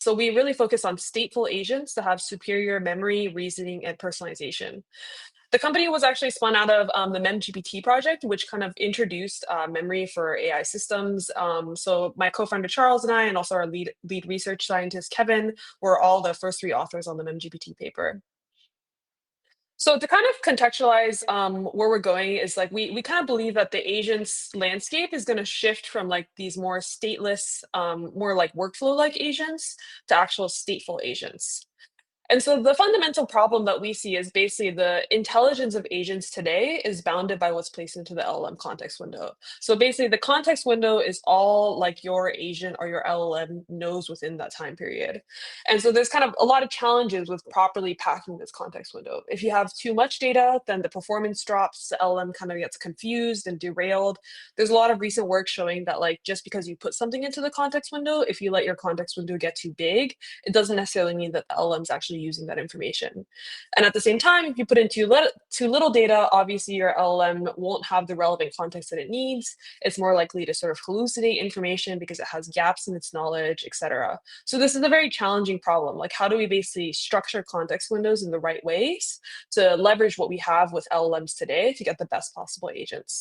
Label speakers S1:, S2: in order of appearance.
S1: So we really focus on stateful agents that have superior memory, reasoning, and personalization. The company was actually spun out of the MemGPT project, which kind of introduced memory for AI systems. So my co-founder Charles and I, and also our lead research scientist Kevin, were all the first three authors on the MemGPT paper. So to kind of contextualize where we're going is like we kind of believe that the agents landscape is going to shift from like these more stateless, more like workflow like agents to actual stateful agents. And so the fundamental problem that we see is basically the intelligence of agents today is bounded by what's placed into the LLM context window. So basically the context window is all like your agent or your LLM knows within that time period. And so there's kind of a lot of challenges with properly packing this context window. If you have too much data, then the performance drops, the LLM kind of gets confused and derailed. There's a lot of recent work showing that like just because you put something into the context window, if you let your context window get too big, it doesn't necessarily mean that the LLM is actually using that information. And at the same time, if you put in too little data, obviously your LLM won't have the relevant context that it needs. It's more likely to sort of hallucinate information because it has gaps in its knowledge, etc. So this is a very challenging problem. Like, how do we basically structure context windows in the right ways to leverage what we have with LLMs today to get the best possible agents?